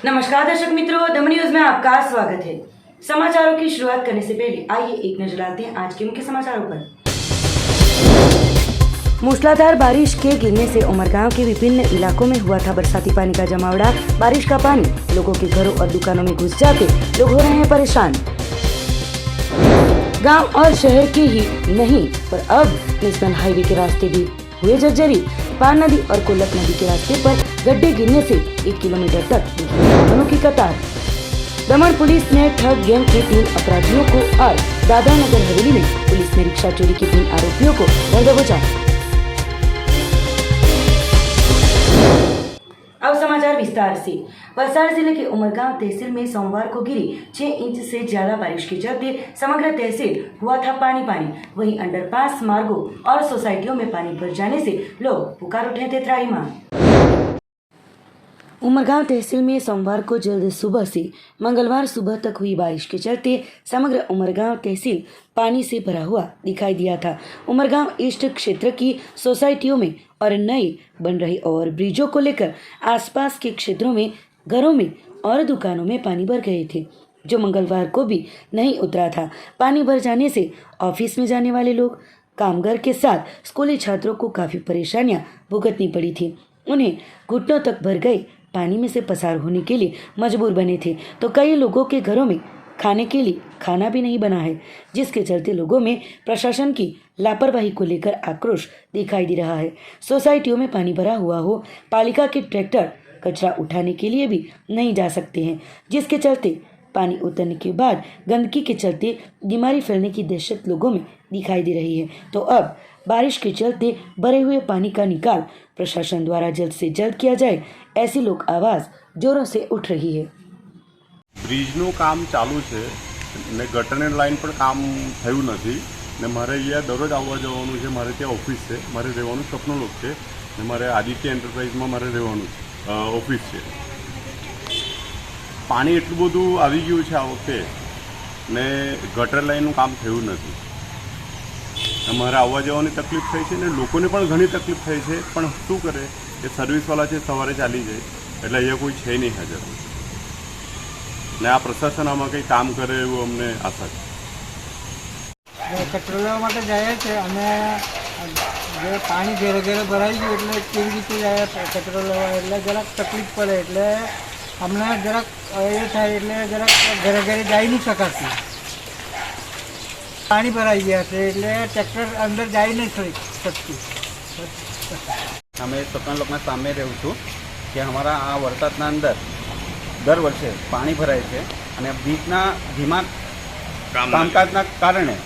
नमस्कार दर्शक मित्रों, दमन न्यूज में आपका स्वागत है। समाचारों की शुरुआत करने से पहले आइए एक नजर डालते हैं आज के मुख्य समाचारों पर। मूसलाधार बारिश के गिरने से उमरगांव के विभिन्न इलाकों में हुआ था बरसाती पानी का जमावड़ा। बारिश का पानी लोगों के घरों और दुकानों में घुस जाते लोग हो रहे हैं परेशान। गांव और शहर के ही नहीं पर अब नेशनल हाईवे के रास्ते भी हुए जर्जरी। पान नदी और कोलक नदी के रास्ते पर गड्ढे गिरने से 1 किलोमीटर तक वाहनों की कतार। दमन पुलिस ने ठग गैंग के 3 अपराधियों को और दादरा नगर हवेली में पुलिस ने रिक्शा चोरी के 3 आरोपियों को दंड दबोचा। अब समाचार विस्तार से। वलसाड़ जिले के उमरगांव तहसील में सोमवार को गिरी 6 इंच से ज्यादा बारिश के चलते समग्र तहसील हुआ था पानी। वहीं अंडरपास, मार्गों और सोसाइटियों में पानी भर जाने से लोग पुकार उठे थे त्राहिमाम। उमरगांव तहसील में सोमवार को जल्द सुबह से मंगलवार सुबह तक हुई बारिश के चलते समग्र उमरगांव तहसील पानी से भरा हुआ दिखाई दिया था। उमरगांव ईस्ट क्षेत्र की सोसाइटियों में और नए बन रहे ओवर ब्रिजों को लेकर आसपास के क्षेत्रों में घरों में और दुकानों में पानी भर गए थे, जो मंगलवार को भी नहीं उतरा था। पानी भर जाने से ऑफिस में जाने वाले लोग, कामगार के साथ स्कूली छात्रों को काफ़ी परेशानियां भुगतनी पड़ी थी। उन्हें घुटनों तक भर गए पानी में से पसार होने के लिए मजबूर बने थे, तो कई लोगों के घरों में खाने के लिए खाना भी नहीं बना है, जिसके चलते लोगों में प्रशासन की लापरवाही को लेकर आक्रोश दिखाई दे रहा है। सोसाइटियों में पानी भरा हुआ हो, पालिका के ट्रैक्टर कचरा उठाने के लिए भी नहीं जा सकते हैं, जिसके चलते पानी उतरने के बाद गंदगी के चलते बीमारी फैलने की दहशत लोगों में दिखाई दे रही है। तो अब बारिश के चलते भरे हुए पानी का निकाल प्रशासन द्वारा जल्द से जल्द किया जाए, ऐसी लोग आवाज़ जोरों से उठ रही है। બ્રિજનું કામ ચાલુ છે ને ગટરની લાઈન પણ કામ થયું નથી ને મારે અહીંયા દરરોજ આવવા જવાનું છે। મારે ત્યાં ઓફિસ છે, મારે રહેવાનું સ્વપ્નલોક છે ને મારે આદિત્ય એન્ટરપ્રાઇઝમાં મારે રહેવાનું છે, ઓફિસ છે। પાણી એટલું બધું આવી ગયું છે આ વખતે ને ગટર લાઈનનું કામ થયું નથી। મારે આવવા જવાની તકલીફ થઈ છે ને લોકોને પણ ઘણી તકલીફ થઈ છે, પણ શું કરે કે સર્વિસવાળા છે સવારે ચાલી જાય એટલે અહીંયા કોઈ છે નહીં હાજર ને આ પ્રશાસન આમાં કંઈ કામ કરે એવું અમને આશા છે। કચરો લેવા માટે જાય છે અને જે પાણી ઘેરે ઘેરે ભરાઈ ગયું એટલે કેવી રીતે જાય કચરો લેવા, એટલે જરાક તકલીફ પડે, એટલે અમને જરાક એ થાય એટલે જરાક ઘરે ઘરે જઈ નહીં શકાતું। પાણી ભરાઈ ગયા છે એટલે ટ્રેક્ટર અંદર જઈ નહીં શકતું। અમે સ્વપ્નલોકના સામે રહું છું કે અમારા આ વરસાદના અંદર દર વર્ષે પાણી ભરાય છે અને બ્રિજના ધીમા કામકાજના કારણે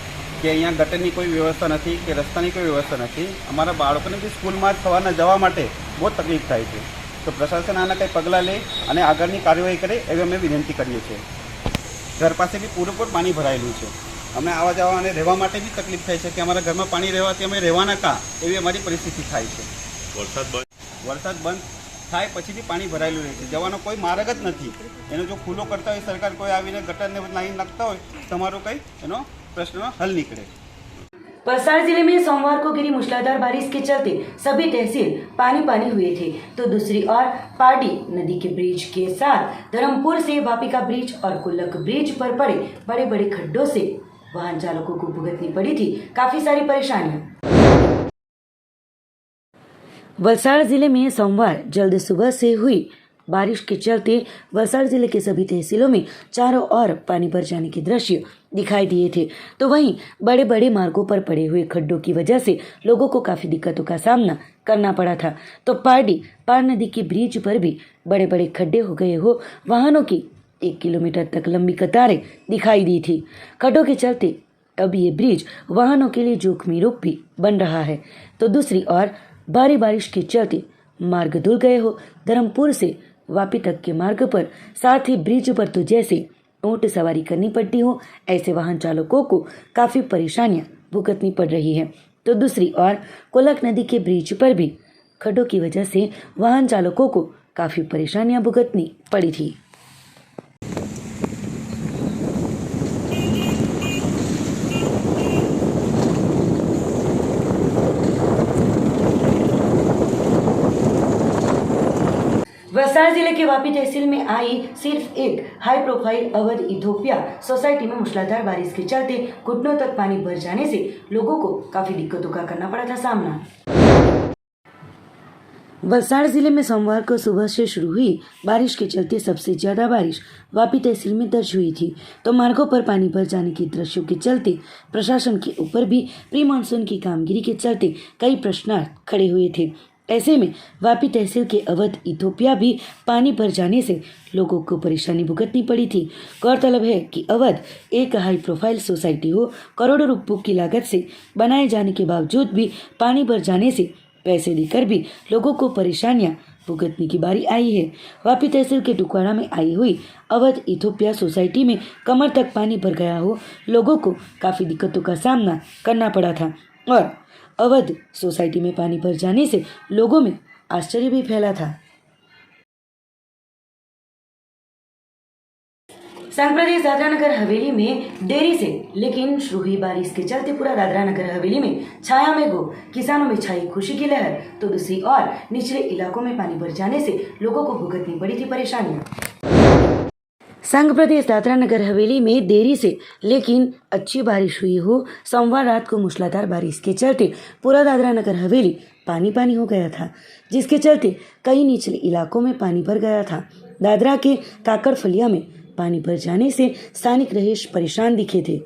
કે અહીંયા ગટરની કોઈ વ્યવસ્થા નથી કે રસ્તાની કોઈ વ્યવસ્થા નથી। અમારા બાળકોને બી સ્કૂલમાં સવારના જવા માટે બહુ તકલીફ થાય છે, તો પ્રશાસન આના કંઈ પગલાં લે અને આગળની કાર્યવાહી કરે એવી અમે વિનંતી કરીએ છીએ। ઘર પાસે બી પૂરેપૂર પાણી ભરાયેલું છે, અમે આવા જવા અને રહેવા માટે બી તકલીફ થાય છે કે અમારા ઘરમાં પાણી રહેવાથી અમે રહેવાના કાં એવી અમારી પરિસ્થિતિ થાય છે। વરસાદ બંધ થાય પછી બી પાણી ભરાયેલું રહે છે, જવાનો કોઈ માર્ગ જ નથી। એનો જો ખુલ્લો કરતા હોય સરકાર, કોઈ આવીને ગટરને લાઈન નાખતા હોય તમારો કંઈ एनो प्रश्न हल निकले। वलसाड़ जिले में सोमवार को गिरी मूसलाधार बारिश के चलते सभी तहसील पानी हुए थे, तो दूसरी ओर पाडी नदी के ब्रिज के साथ धर्मपुर से वापी का ब्रिज और कुल्लक ब्रिज पर पड़े बड़े बड़े खड्डों से वाहन चालकों को भुगतनी पड़ी थी काफी सारी परेशानियां। वलसाड़ जिले में सोमवार जल्द सुबह से हुई बारिश के चलते वलसाड़ जिले के सभी तहसीलों में चारों ओर पानी भर जाने के दृश्य दिखाई दिए थे, तो वहीं बड़े बड़े मार्गों पर पड़े हुए खड्डों की वजह से लोगों को काफ़ी दिक्कतों का सामना करना पड़ा था। तो पार नदी के ब्रिज पर भी बड़े बड़े खड्डे हो गए हो, वाहनों की 1 किलोमीटर तक लंबी कतारें दिखाई दी थी। खड्डों के चलते अब ये ब्रिज वाहनों के लिए जोखिमी रूप भी बन रहा है, तो दूसरी ओर भारी बारिश के चलते मार्ग धुल गए हो। धर्मपुर से वापी तक के मार्ग पर, साथ ही ब्रिज पर तो जैसे ऊंट सवारी करनी पड़ती हो, ऐसे वाहन चालकों को काफ़ी परेशानियां भुगतनी पड़ रही है। तो दूसरी ओर कोलक नदी के ब्रिज पर भी खड्डों की वजह से वाहन चालकों को काफ़ी परेशानियां भुगतनी पड़ी थी। वलसाड़ जिले के वापी तहसील में आई सिर्फ एक high profile Awadh Ethiopia society में मूसलाधार बारिश के चलते घुटनों तक पानी भर जाने से लोगों को काफी दिक्कतों का करना पड़ा था सामना। वलसाड़ जिले में सोमवार को सुबह से शुरू हुई बारिश के चलते सबसे ज्यादा बारिश वापी तहसील में दर्ज हुई थी, तो मार्गों पर पानी भर जाने के दृश्यों के चलते प्रशासन के ऊपर भी प्री मानसून की कामगिरी के चलते कई प्रश्नार्थ खड़े हुए थे। ऐसे में वापी तहसील के अवध इथोपिया भी पानी भर जाने से लोगों को परेशानी भुगतनी पड़ी थी। गौरतलब है कि अवध एक हाई प्रोफाइल सोसाइटी हो, करोड़ों रुपयों की लागत से बनाए जाने के बावजूद भी पानी भर जाने से पैसे देकर भी लोगों को परेशानियां भुगतने की बारी आई है। वापी तहसील के टुकवाड़ा में आई हुई अवध इथोपिया सोसाइटी में कमर तक पानी भर गया हो, लोगों को काफ़ी दिक्कतों का सामना करना पड़ा था और अवध सोसाइटी में पानी भर जाने से लोगों में आश्चर्य भी फैला था। संघ प्रदेश दादरा नगर हवेली में देरी से लेकिन शुरू हुई बारिश के चलते पूरा दादरा नगर हवेली में छाया में गो, किसानों में छाई खुशी की लहर, तो दूसरी ओर निचले इलाकों में पानी भर जाने से लोगों को भुगतनी पड़ी थी परेशानियां। संघ प्रदेश दादरा नगर हवेली में देरी से लेकिन अच्छी बारिश हुई हो। सोमवार रात को मूसलाधार बारिश के चलते पूरा दादरा नगर हवेली पानी पानी हो गया था, जिसके चलते कई निचले इलाकों में पानी भर गया था। दादरा के काकड़फलिया में पानी भर जाने से स्थानिक रहीश परेशान दिखे थे,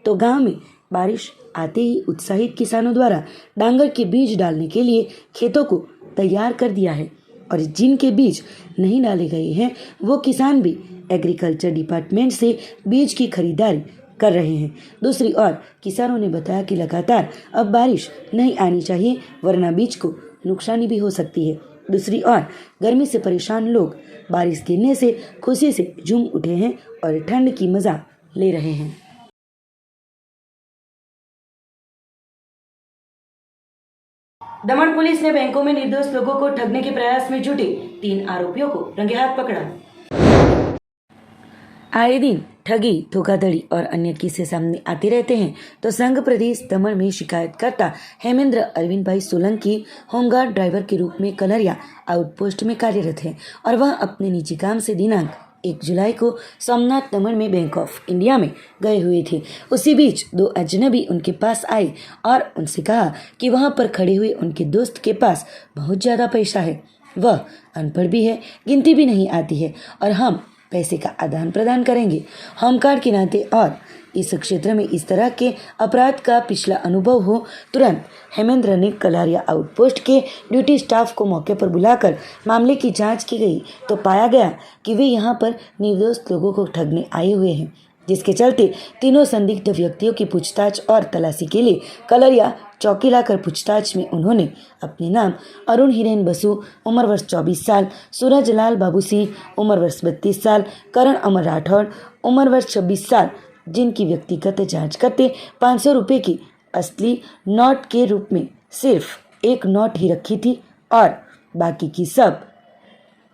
तो गांव में बारिश आते ही उत्साहित किसानों द्वारा डांगर के बीज डालने के लिए खेतों को तैयार कर दिया है और जिनके बीज नहीं डाले गए हैं वो किसान भी एग्रीकल्चर डिपार्टमेंट से बीज की खरीदारी कर रहे हैं। दूसरी ओर किसानों ने बताया कि लगातार अब बारिश नहीं आनी चाहिए, वरना बीज को नुकसानी भी हो सकती है। दूसरी ओर गर्मी से परेशान लोग बारिश गिरने से खुशी से झूम उठे हैं और ठंड की मजा ले रहे हैं। दमन पुलिस ने बैंकों में निर्दोष लोगों को ठगने के प्रयास में जुटे 3 आरोपियों को रंगे हाथ पकड़ा। आए दिन ठगी, धोखाधड़ी और अन्य किस्से सामने आते रहते हैं, तो संघ प्रदेश दमन में शिकायतकर्ता हेमेंद्र अरविंद भाई सोलंकी होमगार्ड ड्राइवर के रूप में कलरिया आउटपोस्ट में कार्यरत है और वह अपने निजी काम से दिनांक 1 जुलाई को सोमनाथ दमन में बैंक ऑफ इंडिया में गए हुए थे। उसी बीच 2 अजनबी उनके पास आए और उनसे कहा कि वहां पर खड़े हुए उनके दोस्त के पास बहुत ज़्यादा पैसा है, वह अनपढ़ भी है, गिनती भी नहीं आती है और हम पैसे का आदान प्रदान करेंगे। होमगार्ड के नाते और इस क्षेत्र में इस तरह के अपराध का पिछला अनुभव हो, तुरंत हेमेंद्र ने कलारिया आउटपोस्ट के ड्यूटी स्टाफ को मौके पर बुलाकर मामले की जांच की गई, तो पाया गया कि वे यहां पर निर्दोष लोगों को ठगने आए हुए हैं, जिसके चलते तीनों संदिग्ध व्यक्तियों की पूछताछ और तलाशी के लिए कलरिया चौकी लाकर पूछताछ में उन्होंने अपने नाम अरुण हिरेन बसु उम्र वर्ष 24 साल, सूरज लाल बाबू सिंह उम्र वर्ष 32 साल, करण अमर राठौड़ उम्र वर्ष 26 साल, जिनकी व्यक्तिगत जांच करते 500 रुपये की असली नोट के रूप में सिर्फ 1 नोट ही रखी थी और बाकी की सब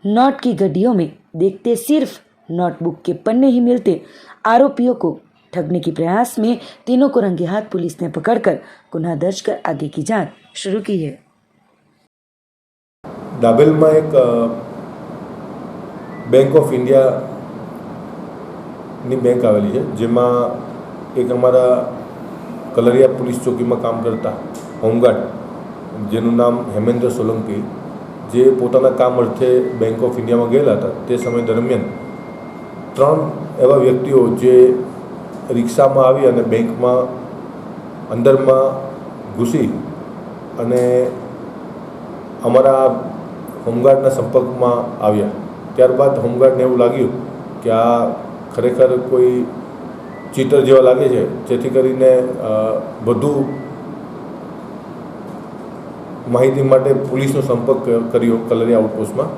नोट की गड्डियों में देखते सिर्फ नोटबुक के पन्ने ही मिलते। आरोपियों को ठगने के प्रयास में तीनों को रंगे हाथ पुलिस ने पकड़कर गुनाह दर्ज कर आगे की जांच शुरू की है। દાબેલમાં એક બેંક ઓફ ઇન્ડિયાની બેંક આવેલી છે, જેમાં એક અમારા કલરિયા પોલીસ ચોકીમાં કામ કરતા હોમગાર્ડ જેનું નામ હેમેન્દ્ર સોલંકી, જે પોતાના કામ અર્થે બેંક ઓફ ઇન્ડિયામાં ગયેલા હતા, તે સમય દરમિયાન 3 એવા વ્યક્તિઓ જે રિક્ષામાં આવી અને બેંકમાં અંદરમાં ઘૂસી અને અમારા હોમગાર્ડના સંપર્કમાં આવ્યા। ત્યારબાદ હોમગાર્ડને એવું લાગ્યું કે આ ખરેખર કોઈ ચીટર જેવા લાગે છે, જેથી કરીને વધુ માહિતી માટે પોલીસનો સંપર્ક કર્યો કલરિયા આઉટપોસ્ટમાં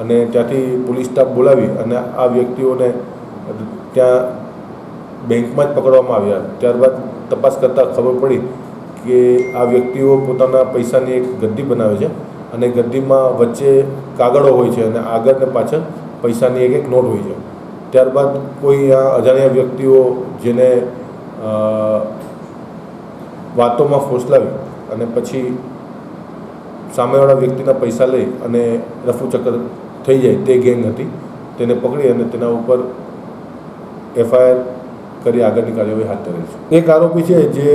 અને ત્યાંથી પોલીસ સ્ટાફ બોલાવી અને આ વ્યક્તિઓને ત્યાં બેંકમાં જ પકડવામાં આવ્યા। ત્યારબાદ તપાસ કરતાં ખબર પડી કે આ વ્યક્તિઓ પોતાના પૈસાની એક ગદ્દી બનાવે છે અને ગદ્દીમાં વચ્ચે કાગળો હોય છે અને આગળ ને પાછળ પૈસાની એક નોટ હોય છે। ત્યારબાદ કોઈ આ અજાણ્યા વ્યક્તિઓ જેને વાતોમાં ફોસલાવી અને પછી સામેવાળા વ્યક્તિના પૈસા લઈ અને રફુ ચક્કર થઈ જાય તે ગેંગ હતી, તેને પકડી અને તેના ઉપર FIR કરી આગળની કાર્યવાહી હાથ ધરેલ છે. એક આરોપી છે જે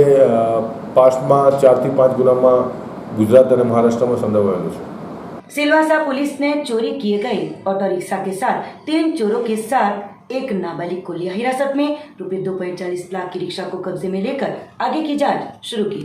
પાસ્ટમાં 4 થી 5 ગુનામાં गुजरात और महाराष्ट्र में संडोवाયેલો છે. सिलवासा पुलिस ने चोरी किए गए ऑटो रिक्शा के साथ 3 चोरों के साथ एक नाबालिग को लिया हिरासत में। रुपये 2.40 लाख की रिक्शा को कब्जे में लेकर आगे की जांच शुरू की।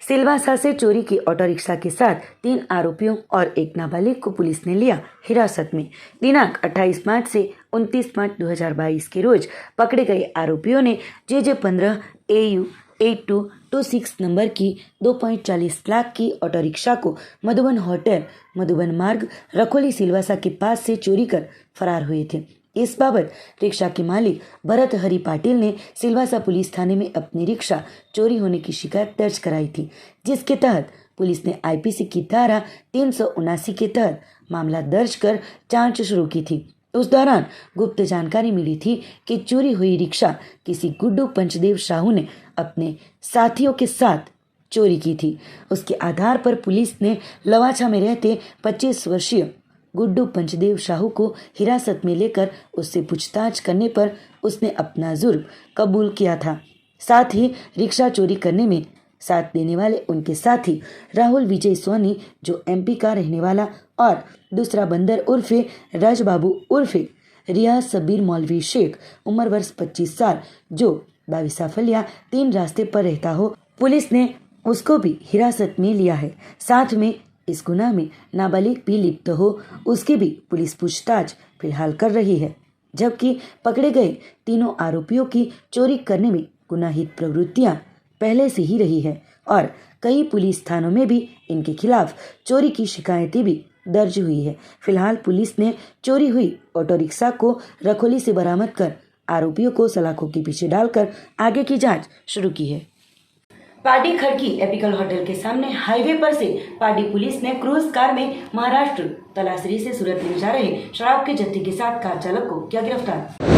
सिलवासा से चोरी की ऑटो रिक्शा के साथ 3 आरोपियों और एक नाबालिग को पुलिस ने लिया हिरासत में। दिनांक 28 मार्च से 29 मार्च 2022 के रोज पकड़े गए आरोपियों ने JJ15 AU 8226 नंबर की 2.40 लाख की ऑटो रिक्शा को मधुबन होटल मधुबन मार्ग रखोली सिलवासा के पास से चोरी कर फरार हुए थे। इस बाबत रिक्शा के मालिक भरत हरि पाटिल ने सिलवासा पुलिस थाने में अपनी रिक्शा चोरी होने की शिकायत दर्ज कराई थी, जिसके तहत पुलिस ने IPC की धारा 379 के तहत मामला दर्ज कर जांच शुरू की थी। उस दौरान गुप्त जानकारी मिली थी कि चोरी हुई रिक्शा किसी गुड्डू पंचदेव साहू ने अपने साथियों के साथ चोरी की थी। उसके आधार पर पुलिस ने लवाछा में रहते 25 वर्षीय गुड्डू पंचदेव साहू को हिरासत में लेकर उससे पूछताछ करने पर उसने अपना जुर्म कबूल किया था। साथ ही रिक्शा चोरी करने में साथ देने वाले उनके साथी राहुल विजय सोनी जो MP का रहने वाला और दूसरा बंदर उर्फे राजबाबू उर्फे रियाज सबीर मौलवी शेख उम्र वर्ष 25 साल जो 22 साफलिया 3 रास्ते पर रहता हो, पुलिस ने उसको भी हिरासत में लिया है। साथ में इस गुनाह में नाबालिग भी लिप्त हो उसकी भी पुलिस पूछताछ फिलहाल कर रही है, जबकि पकड़े गए तीनों आरोपियों की चोरी करने में गुनाहित प्रवृत्तियां पहले से ही रही है और कई पुलिस थानों में भी इनके खिलाफ चोरी की शिकायतें भी दर्ज हुई है। फिलहाल पुलिस ने चोरी हुई ऑटो रिक्शा को रखोली से बरामद कर आरोपियों को सलाखों के पीछे डालकर आगे की जांच शुरू की है। पार्टी खड़की एपिकल होटल के सामने हाईवे पर से पार्टी पुलिस ने क्रूज कार में महाराष्ट्र तलासरी से सूरत ले जा रहे शराब के जत्थे के साथ कार चालक को किया गिरफ्तार।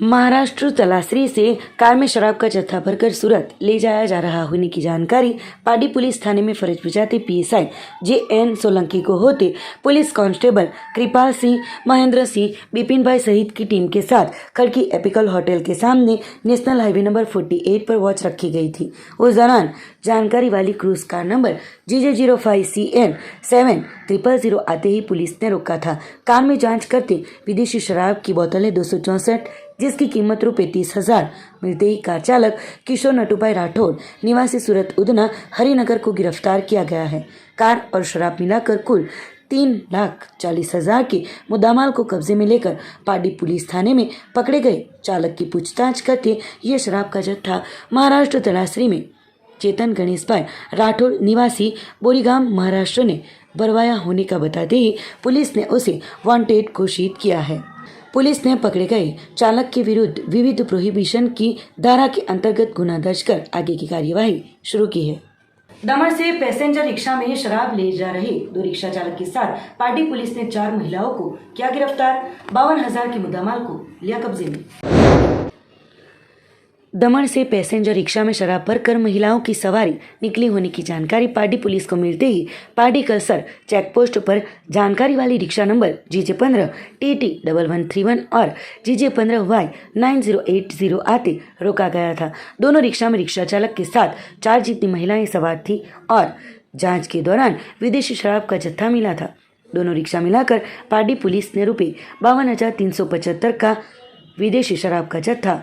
महाराष्ट्र तलासरी से कार में शराब का जत्था भरकर सूरत ले जाया जा रहा होने की जानकारी पार्टी पुलिस थाने में फर्ज बजाते PSI JN सोलंकी को होते पुलिस कांस्टेबल कृपाल सिंह, महेंद्र सिंह, बिपिन भाई सहित की टीम के साथ खड़की एपिकल होटल के सामने नेशनल हाईवे नंबर 48 पर वॉच रखी गई थी। उस दौरान जानकारी वाली क्रूज कार नंबर JJ05CN 7000 आते ही पुलिस ने रोका था। कार में जांच करते विदेशी शराब की बोतलें 264 जिसकी कीमत रुपये 30,000 मिलते ही कार चालक किशोर नटुभाई राठौर निवासी सूरत उधना हरिनगर को गिरफ्तार किया गया है। कार और शराब मिलाकर कुल 3,40,000 के मुद्दामाल को कब्जे में लेकर पार्टी पुलिस थाने में पकड़े गए चालक की पूछताछ करते ये शराब का जत्था महाराष्ट्र तलासरी में चेतन गणेश भाई राठौर निवासी बोरीगाम महाराष्ट्र ने भरवाया होने का बताते ही पुलिस ने उसे वांटेड घोषित किया है। पुलिस ने पकड़े गए चालक के विरुद्ध विविध प्रोहिबिशन की धारा के अंतर्गत गुना दर्ज कर आगे की कार्यवाही शुरू की है। दमन से पैसेंजर रिक्शा में शराब ले जा रहे 2 रिक्शा चालक के साथ पार्टी पुलिस ने 4 महिलाओं को किया गिरफ्तार। 52,000 के मुद्दामाल को लिया कब्जे में। दमन से पैसेंजर रिक्शा में शराब भरकर महिलाओं की सवारी निकली होने की जानकारी पार्टी पुलिस को मिलते ही पार्टी कलसर चेकपोस्ट पर जानकारी वाली रिक्शा नंबर JJ15 TT 1131 और JJ15Y 9080 आते रोका गया था। दोनों रिक्शा में रिक्शा चालक के साथ 4 जितनी महिलाएं सवार थी और जांच के दौरान विदेशी शराब का जत्था मिला था। दोनों रिक्शा मिलाकर पार्टी पुलिस ने रुपये 52,375 का विदेशी शराब का जत्था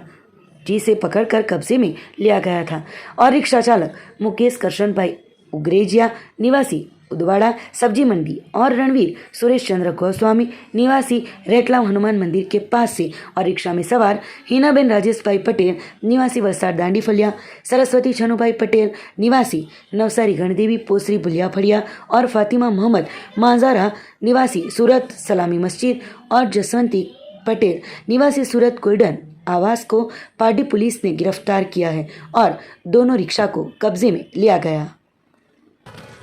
जिसे पकड़कर कब्जे में लिया गया था और रिक्शा चालक मुकेश करशन भाई उग्रेजिया निवासी उदवाड़ा सब्जी मंडी और रणवीर सुरेश चंद्र गोस्वामी निवासी रेटलाव हनुमान मंदिर के पास से और रिक्शा में सवार हिनाबेन राजेश भाई पटेल निवासी वलसाड दांडी फलिया, सरस्वती छनुभाई पटेल निवासी नवसारी गणदेवी पोसरी बुलिया फड़िया और फातिमा मोहम्मद मांजारा निवासी सूरत सलामी मस्जिद और जसवंती पटेल निवासी सूरत गोल्डन आवास को पार्टी पुलिस ने गिरफ्तार किया है और दोनों रिक्शा को कब्जे में लिया गया।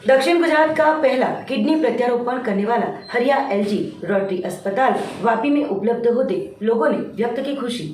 दक्षिण गुजरात का पहला किडनी प्रत्यारोपण करने वाला हरिया LG रोटरी अस्पताल वापी में उपलब्ध होते लोगों ने व्यक्त की खुशी।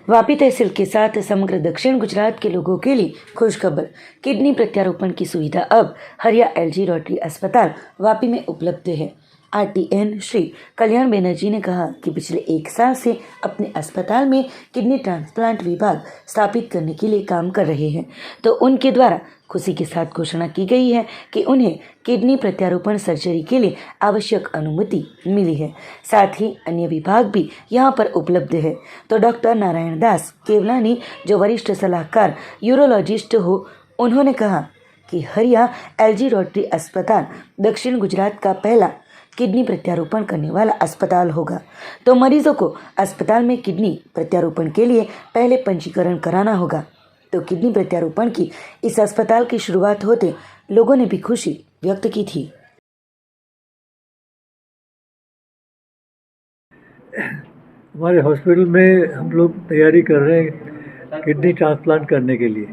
वापी तहसील के साथ समग्र दक्षिण गुजरात के लोगों के लिए खुशखबर। किडनी प्रत्यारोपण की सुविधा अब हरिया एलजी रोटरी अस्पताल वापी में उपलब्ध है। आरटीएन श्री कल्याण बनर्जी ने कहा कि पिछले 1 साल से अपने अस्पताल में किडनी ट्रांसप्लांट विभाग स्थापित करने के लिए काम कर रहे हैं, तो उनके द्वारा खुशी के साथ घोषणा की गई है कि उन्हें किडनी प्रत्यारोपण सर्जरी के लिए आवश्यक अनुमति मिली है। साथ ही अन्य विभाग भी यहां पर उपलब्ध है। तो डॉक्टर नारायण दास केवलानी, जो वरिष्ठ सलाहकार यूरोलॉजिस्ट हो, उन्होंने कहा कि हरिया एलजी रोटरी अस्पताल दक्षिण गुजरात का पहला किडनी प्रत्यारोपण करने वाला अस्पताल होगा। तो मरीजों को अस्पताल में किडनी प्रत्यारोपण के लिए पहले पंजीकरण कराना होगा। तो किडनी प्रत्यारोपण की इस अस्पताल की शुरुआत होते लोगों ने भी खुशी व्यक्त की थी। हमारे हॉस्पिटल में हम लोग तैयारी कर रहे हैं किडनी ट्रांसप्लांट करने के लिए।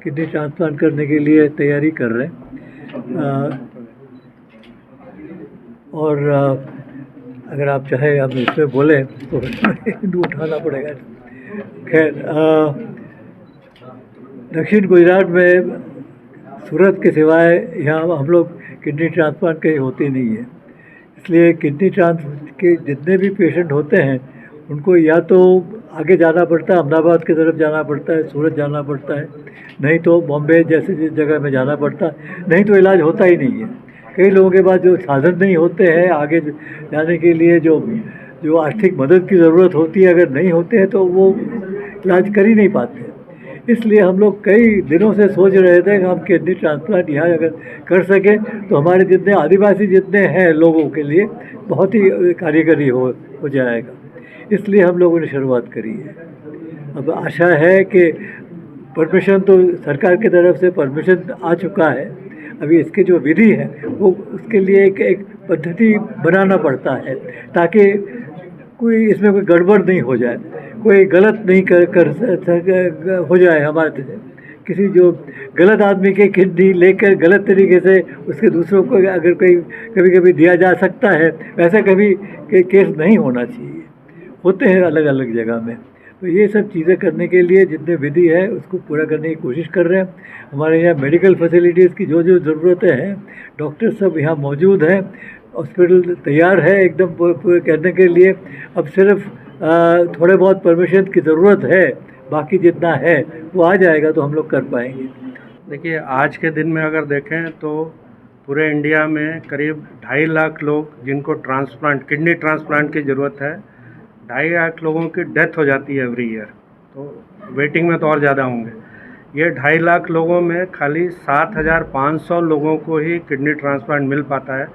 किडनी ट्रांसप्लांट करने के लिए तैयारी कर रहे हैं और अगर आप चाहें हम इसमें बोलें तो हिंदू उठाना पड़ेगा। खैर, दक्षिण गुजरात में सूरत के सिवाय यहाँ हम लोग किडनी ट्रांसप्लांट कहीं होती नहीं है। इसलिए किडनी ट्रांसप्लांट के जितने भी पेशेंट होते हैं उनको या तो आगे जाना पड़ता है, अहमदाबाद की तरफ जाना पड़ता है, सूरत जाना पड़ता है, नहीं तो बॉम्बे जैसे जगह में जाना पड़ता है, नहीं तो इलाज होता ही नहीं है। कई लोगों के पास जो साधन नहीं होते हैं आगे जाने के लिए, जो आर्थिक मदद की ज़रूरत होती है, अगर नहीं होते हैं तो वो इलाज कर ही नहीं पाते। इसलिए हम लोग कई दिनों से सोच रहे थे कि हम किडनी ट्रांसप्लांट यहाँ अगर कर सकें तो हमारे जितने आदिवासी जितने हैं लोगों के लिए बहुत ही कारीगरी हो जाएगा। इसलिए हम लोगों ने शुरुआत करी है। अब आशा है कि परमिशन तो सरकार की तरफ से परमिशन आ चुका है। अभी इसकी जो विधि है वो उसके लिए एक पद्धति बनाना पड़ता है ताकि कोई इसमें कोई गड़बड़ नहीं हो जाए, कोई गलत नहीं कर हो जाए। हमारे किसी जो गलत आदमी के किडनी लेकर गलत तरीके से उसके दूसरों को अगर कभी कभी दिया जा सकता है, वैसा कभी केस नहीं होना चाहिए। होते हैं अलग अलग जगह में। तो ये सब चीज़ें करने के लिए जितने विधि है उसको पूरा करने की कोशिश कर रहे हैं। हमारे यहाँ मेडिकल फैसिलिटीज़ की जो ज़रूरतें हैं, डॉक्टर सब यहाँ मौजूद हैं, हॉस्पिटल तैयार है एकदम करने के लिए। अब सिर्फ थोड़े बहुत परमिशन की ज़रूरत है, बाकी जितना है वो आ जाएगा तो हम लोग कर पाएंगे। देखिए, आज के दिन में अगर देखें तो पूरे इंडिया में करीब 2.5 लाख लोग जिनको किडनी ट्रांसप्लांट की ज़रूरत है, 2.5 लाख लोगों की डेथ हो जाती है एवरी ईयर। तो वेटिंग में तो और ज़्यादा होंगे। ये 2.5 लाख लोगों में खाली 7,500 लोगों को ही किडनी ट्रांसप्लांट मिल पाता है,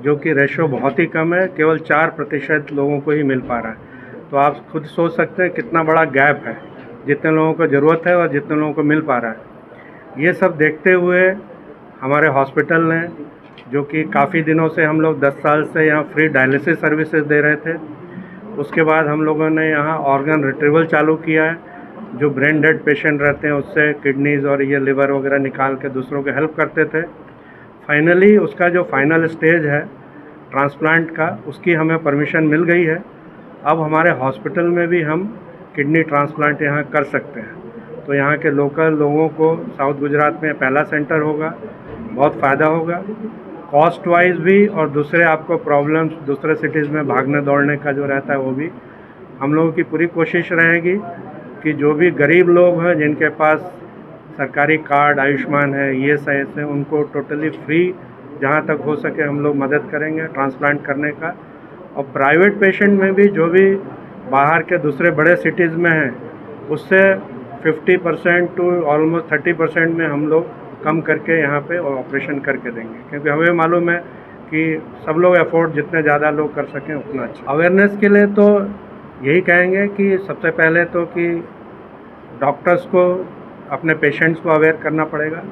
जो कि रेशो बहुत ही कम है। केवल 4% लोगों को ही मिल पा रहा है। तो आप खुद सोच सकते हैं कितना बड़ा गैप है, जितने लोगों को ज़रूरत है और जितने लोगों को मिल पा रहा है। ये सब देखते हुए हमारे हॉस्पिटल ने, जो कि काफ़ी दिनों से हम लोग 10 साल से यहाँ फ्री डायलिसिस सर्विसेज दे रहे थे, उसके बाद हम लोगों ने यहाँ ऑर्गन रिट्रीवल चालू किया है। जो ब्रेन डेड पेशेंट रहते हैं उससे किडनीज़ और ये लिवर वगैरह निकाल के दूसरों को हेल्प करते थे। फाइनली उसका जो फाइनल स्टेज है ट्रांसप्लांट का, उसकी हमें परमिशन मिल गई है। अब हमारे हॉस्पिटल में भी हम किडनी ट्रांसप्लांट यहाँ कर सकते हैं। तो यहाँ के लोकल लोगों को साउथ गुजरात में पहला सेंटर होगा, बहुत फ़ायदा होगा कॉस्ट वाइज भी, और दूसरे आपको प्रॉब्लम्स दूसरे सिटीज़ में भागने दौड़ने का जो रहता है वो भी। हम लोगों की पूरी कोशिश रहेगी कि जो भी गरीब लोग हैं जिनके पास सरकारी कार्ड आयुष्मान है, ESIS है, उनको टोटली फ्री जहाँ तक हो सके हम लोग मदद करेंगे ट्रांसप्लांट करने का। और प्राइवेट पेशेंट में भी जो भी बाहर के दूसरे बड़े सिटीज़ में हैं, उससे 50% टू ऑलमोस्ट 30% में हम लोग कम करके यहाँ पे ऑपरेशन करके देंगे, क्योंकि हमें मालूम है कि सब लोग अफोर्ड जितने ज़्यादा लोग कर सकें उतना अच्छा। अवेयरनेस के लिए तो यही कहेंगे कि सबसे पहले तो कि डॉक्टर्स को अपने पेशेंट्स को अवेयर करना पड़ेगा,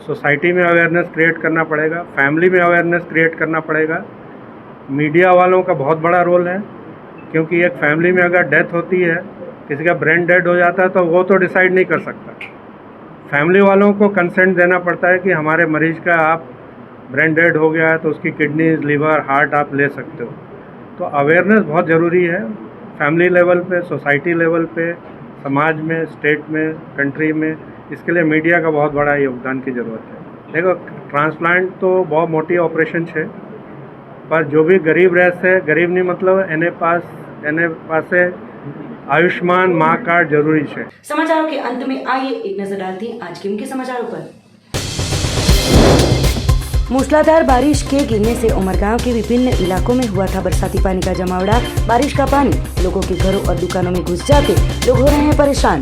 सोसाइटी में अवेयरनेस क्रिएट करना पड़ेगा, फैमिली में अवेयरनेस क्रिएट करना पड़ेगा। मीडिया वालों का बहुत बड़ा रोल है, क्योंकि एक फैमिली में अगर डेथ होती है, किसी का ब्रेन डेड हो जाता है, तो वो तो डिसाइड नहीं कर सकता। फैमिली वालों को कंसेंट देना पड़ता है कि हमारे मरीज का आप ब्रेन डेड हो गया है तो उसकी किडनी, लिवर, हार्ट आप ले सकते हो। तो अवेयरनेस बहुत ज़रूरी है। फैमिली लेवल पे, सोसाइटी लेवल पे, समाज में, स्टेट में, कंट्री में, इसके लिए मीडिया का बहुत बड़ा योगदान की ज़रूरत है। देखो, ट्रांसप्लांट तो बहुत मोटी ऑपरेशन है, पर जो भी गरीब रहते, गरीब नहीं मतलब एने पासे आयुष्मान माँ कार्ड जरूरी है। समाचारों के अंत में आइए एक नजर डालते हैं आज के मुख्य समाचारों पर। मूसलाधार बारिश के गिरने से उमरगांव के विभिन्न इलाकों में हुआ था बरसाती पानी का जमावड़ा। बारिश का पानी लोगों के घरों और दुकानों में घुस जाते लोग हो रहे हैं परेशान।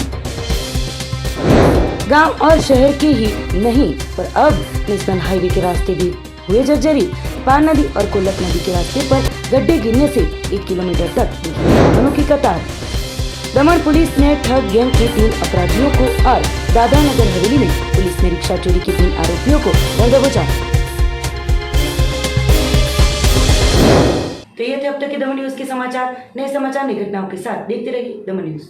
गांव और शहर के ही नहीं पर अब नेशनल हाईवे के रास्ते भी हुए जर्जरित। पार नदी और कोल्लक नदी के रास्ते पर गड्ढे गिरने से 1 किलोमीटर तक वाहनों की कतार। दमन पुलिस ने ठग गैंग के 3 अपराधियों को और दादरा नगर हवेली में पुलिस ने रिक्शा चोरी के 3 आरोपियों को दंड दबोचा। तो ये थे अब तक के दमन न्यूज के समाचार। नए समाचार, नई घटनाओं के साथ देखते रहिए दमन न्यूज।